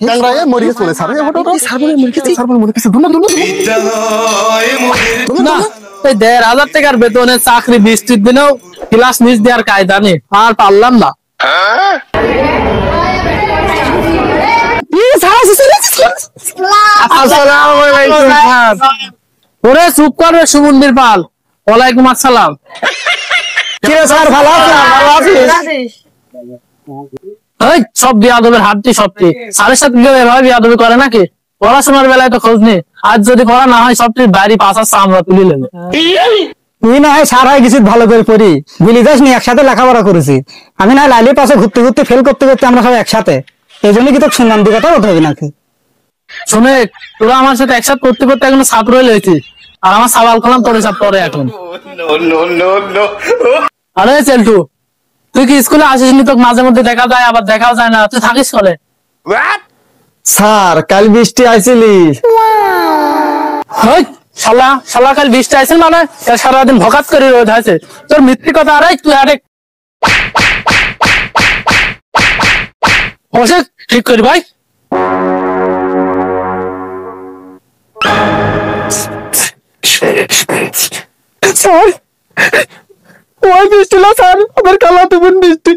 ট্যাংরা এ মরে গেছে বলে স্যার এ ফটো স্যার বলে মরে গেছে স্যার বলে মরে গেছে দুনা দুনা না এই 1,500 টাকার বেতনে চাকরি বৃষ্টির দিনেও ক্লাস মিস দেওয়ার কায়দা নেই আর পারলাম না। ওরে চুপ কর সুমন্দির পাল। ওয়ালাইকুম আসসালাম। কি রে স্যার ভালো আছেন? ভালো আছিস? এই সব বিয়াদবের হাতটি সবটি স্যারের সাথে কেউ এভাবে বিয়াদবি করে নাকি? পড়াশোনার বেলায় তো খোঁজ নেই, আজ যদি পড়া না হয় সবটির বাড়ি পাশার আমরা তুলে নেবে। তুই না হয় স্যার হয় কিছু ভালো করে পড়ি বুঝলি যাস নি, একসাথে লেখাপড়া করেছি। আমি না লাইলের পাশে ঘুরতে ঘুরতে ফেল করতে করতে আমরা সব একসাথে, এই জন্য কি তোকে শুনলাম দিকে কথা বলতে হবে নাকি? শুনে তোরা আমার সাথে একসাথে করতে করতে এখন ছাত্র হয়েছিস আর আমার সওয়াল করলাম তোর হিসাব পরে এখন। আরে চেলটু তুই কি স্কুলে আসিস নি? তোকে মাঝে মধ্যে দেখা যায় আবার দেখাও যায় না, তুই থাকিস কলে? স্যার কাল বৃষ্টি আইছিলি? শালা শালা কাল বৃষ্টি আইছিল মানে সারাদিন ভকাত করে রোদ হয়েছে তোর মিথ্যে কথা। আরে তুই আরে বসে ঠিক করি ভাই। স্যার ওই বৃষ্টি না স্যার, আমার কালা তুমুন বৃষ্টি।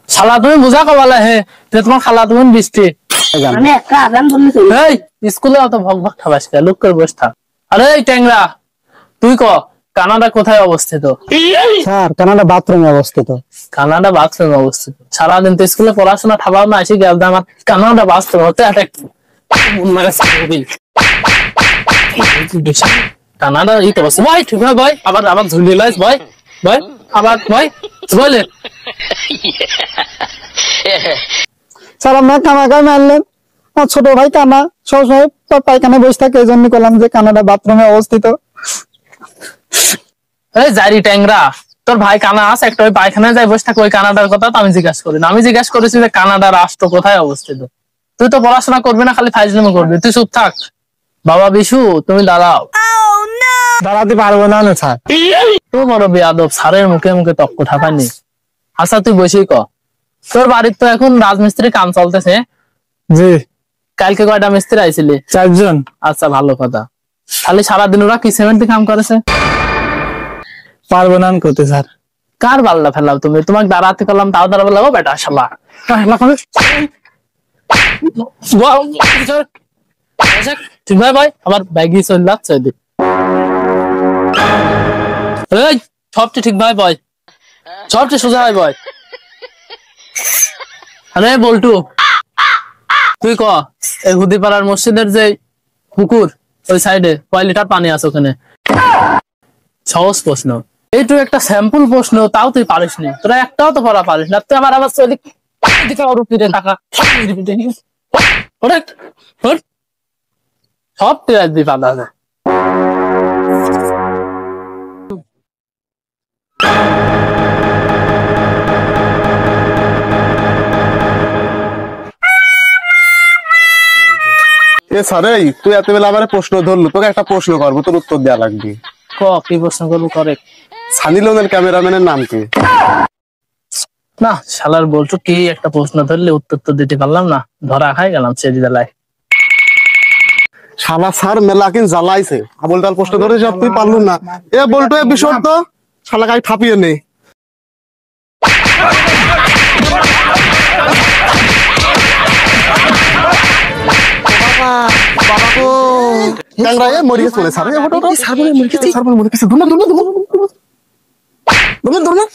শালা তুমি বুঝা কবালে হে যে তোমার খালা তুমি বৃষ্টি স্কুলে অত ভক ভক খাবাস লোক করে বসে থাক। আরে ট্যাংরা তুই ক কানাডা কোথায় অবস্থিত? স্যার কানাডা বাথরুমে অবস্থিত। কানাডা বাথরুমে অবস্থিত? সারাদিন তো স্কুলে পড়াশোনা ঠাবাও না, এসে গেল আমার কানাডা বাথরুম হতে কানাডা এই তো বসে ভাই। ঠিক হয় ভাই, আবার আবার ঝুলিয়ে লাইস ভাই ভাই আবার ভাই বলে স্যার আপনার কামাকায় মারলেন, আর ছোট ভাই কানা সবসময় পায়খানায় বসে থাকে, এই জন্য করলাম যে কানাডা বাথরুমে অবস্থিত। এই জারি ট্যাংরা তোর ভাই কানা আছে একটা, ওই পায়খানায় যাই বসে থাকে, ওই কানাডার কথা তো আমি জিজ্ঞাসা করি না। আমি জিজ্ঞাসা করেছি যে কানাডা রাষ্ট্র কোথায় অবস্থিত। তুই তো পড়াশোনা করবি না, খালি ফাইজলামি করবি। তুই চুপ থাক। বাবা বিশু তুমি দাঁড়াও। দাঁড়াতে পারবো না স্যার। তুই বড় বেয়াদব, স্যারের মুখে মুখে তক্ক ঠাপাইনি। আচ্ছা তুই বসেই ক, তোর বাড়ির তো এখন রাজমিস্ত্রি কাম চলতেছে? জি। কালকে কয়টা মিস্ত্রি আইছিলি? 4 জন। আচ্ছা ভালো কথা। খালি সারাদিন ওরা কি সিমেন্টে কাম করেছে? পারবো না করতে স্যার। কার বাল্লা ফেলাও তুমি? তোমাকে দাঁড়াতে করলাম তাও দাঁড়াবে লাগো বেটা শালা। ঠিক ভাই ভাই আমার ব্যাগই চলে যাচ্ছে। এই সবটি ঠিক ভাই বয়, সবটি সোজা হয় বয়। আরে বল্টু তুই ক এই হুদিপাড়ার মসজিদের যে পুকুর ওই সাইডে কয় লিটার পানি আছে ওখানে? সহজ প্রশ্ন, এইটু একটা স্যাম্পল প্রশ্ন, তাও তুই পারিস নি। তোরা একটাও তো পড়া পারিস না। তুই আবার চলি টাকা সব টিরাজ দিয়ে পালা যায়। এ স্যার তুই এত বেলা আমার প্রশ্ন ধরলো, তোকে একটা প্রশ্ন করবো, তোর উত্তর দেওয়া লাগবে। কি প্রশ্ন করবো করে? সানি লিওনের ক্যামেরাম্যানের নাম কি? না শালার বলছো কি একটা প্রশ্ন ধরলে উত্তর তো দিতে পারলাম না, ধরা খাই গেলাম চেরি জ্বালায়। শালা স্যার মেলা কিন জ্বালাইছে, আবল তাল প্রশ্ন ধরে সব তুই পারলু না। এ বলতো এ বিষয় তো শালা গায়ে ঠাপিয়ে নেই। বাবা গো ট্যাংরা এ মরে গেছে বলে স্যার এ ফটো স্যার বলে মরে গেছে স্যার বলে মরে গেছে দুনা দুনা দুনা দুনা দুনা।